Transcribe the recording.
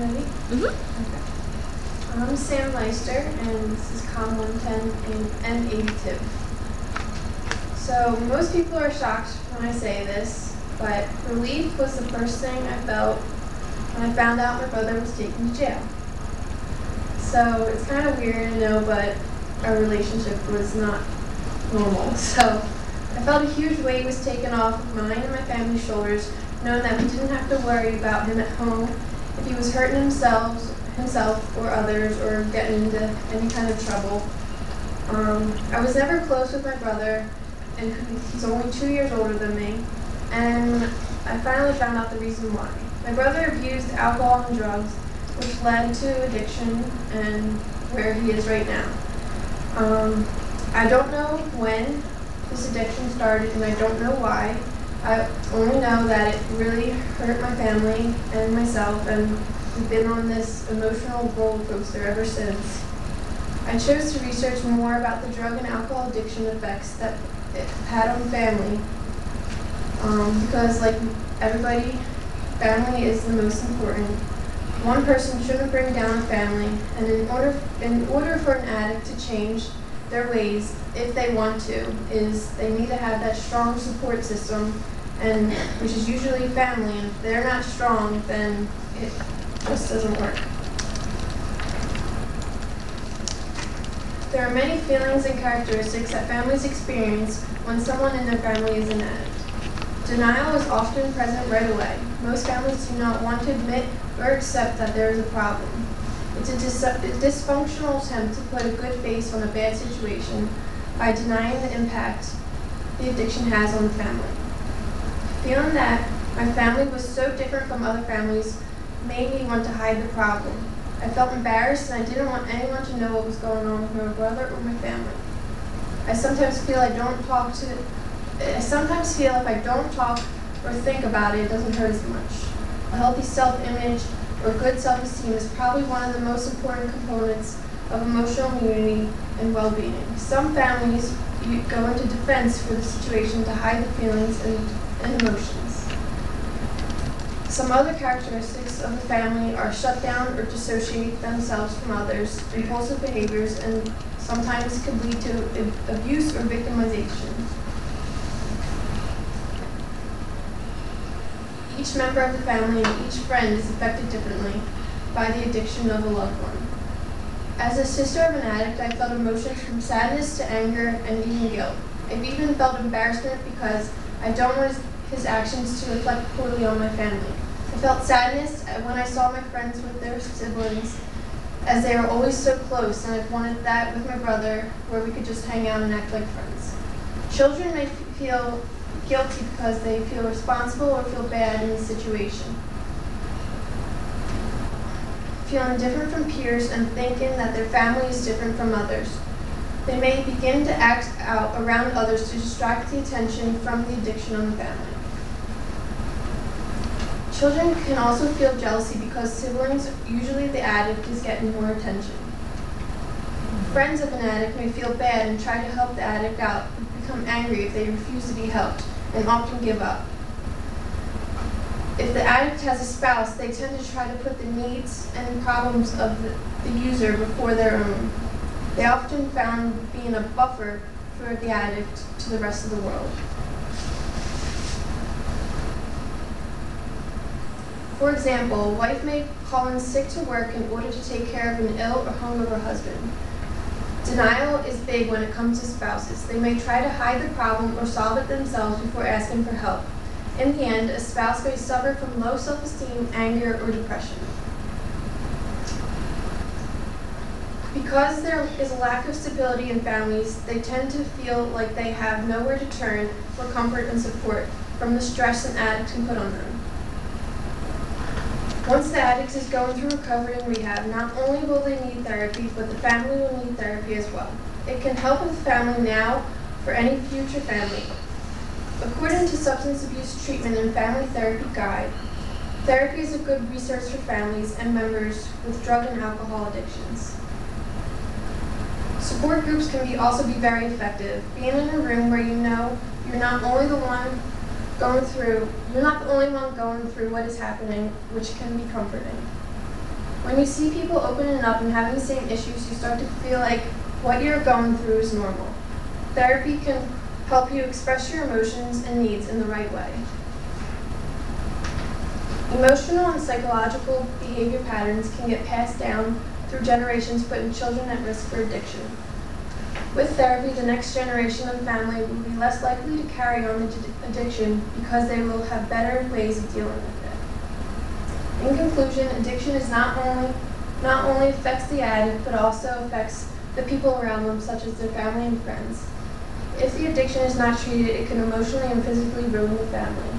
Ready? Mm-hmm. Okay. I'm Sam Leister, and this is COM 110 and 82. So most people are shocked when I say this, but relief was the first thing I felt when I found out my brother was taken to jail. So it's kind of weird, but our relationship was not normal. So I felt a huge weight was taken off of mine and my family's shoulders, knowing that we didn't have to worry about him at home if he was hurting himself or others, or getting into any kind of trouble. I was never close with my brother, and he's only 2 years older than me, and I finally found out the reason why. My brother abused alcohol and drugs, which led to addiction and where he is right now. I don't know when this addiction started, and I don't know why. I only know that it really hurt my family and myself, and we've been on this emotional roller coaster ever since. I chose to research more about the drug and alcohol addiction effects that it had on family, because like everybody, family is the most important. One person shouldn't bring down a family, and in order for an addict to change their ways, if they want to, is they need to have that strong support system, and which is usually family, and if they're not strong, then it just doesn't work. There are many feelings and characteristics that families experience when someone in their family is an addict. Denial is often present right away. Most families do not want to admit or accept that there is a problem. It's a dysfunctional attempt to put a good face on a bad situation by denying the impact the addiction has on the family. Feeling that my family was so different from other families made me want to hide the problem. I felt embarrassed, and I didn't want anyone to know what was going on with my brother or my family. I sometimes feel if I don't talk or think about it, it doesn't hurt as much. A healthy self-image or good self-esteem is probably one of the most important components of emotional immunity and well-being. Some families go into defense for the situation to hide the feelings and emotions. Some other characteristics of the family are shut down or dissociate themselves from others, impulsive behaviors, and sometimes could lead to abuse or victimization. Each member of the family and each friend is affected differently by the addiction of a loved one. As a sister of an addict, I felt emotions from sadness to anger and even guilt. I've even felt embarrassment because I don't want his actions to reflect poorly on my family. I felt sadness when I saw my friends with their siblings, as they are always so close, and I wanted that with my brother, where we could just hang out and act like friends. Children may feel guilty because they feel responsible or feel bad in the situation. Feeling different from peers and thinking that their family is different from others. They may begin to act out around others to distract the attention from the addiction on the family. Children can also feel jealousy because siblings, usually the addict, is getting more attention. Friends of an addict may feel bad and try to help the addict out, but become angry if they refuse to be helped, and often give up. If the addict has a spouse, they tend to try to put the needs and problems of the user before their own. They often found being a buffer for the addict to the rest of the world. For example, a wife may call in sick to work in order to take care of an ill or hungover husband. Denial is big when it comes to spouses. They may try to hide the problem or solve it themselves before asking for help. In the end, a spouse may suffer from low self-esteem, anger, or depression. Because there is a lack of stability in families, they tend to feel like they have nowhere to turn for comfort and support from the stress an addict can put on them. Once the addict is going through recovery and rehab, not only will they need therapy, but the family will need therapy as well. It can help with the family now for any future family. According to Substance Abuse Treatment and Family Therapy Guide, therapy is a good resource for families and members with drug and alcohol addictions. Support groups can also be very effective. Being in a room where you know you're not the only one going through what is happening, which can be comforting. When you see people opening up and having the same issues, you start to feel like what you're going through is normal. Therapy can help you express your emotions and needs in the right way. Emotional and psychological behavior patterns can get passed down through generations, putting children at risk for addiction. With therapy, the next generation of family will be less likely to carry on the addiction because they will have better ways of dealing with it. In conclusion, addiction is not only affects the addict, but also affects the people around them, such as their family and friends. If the addiction is not treated, it can emotionally and physically ruin the family.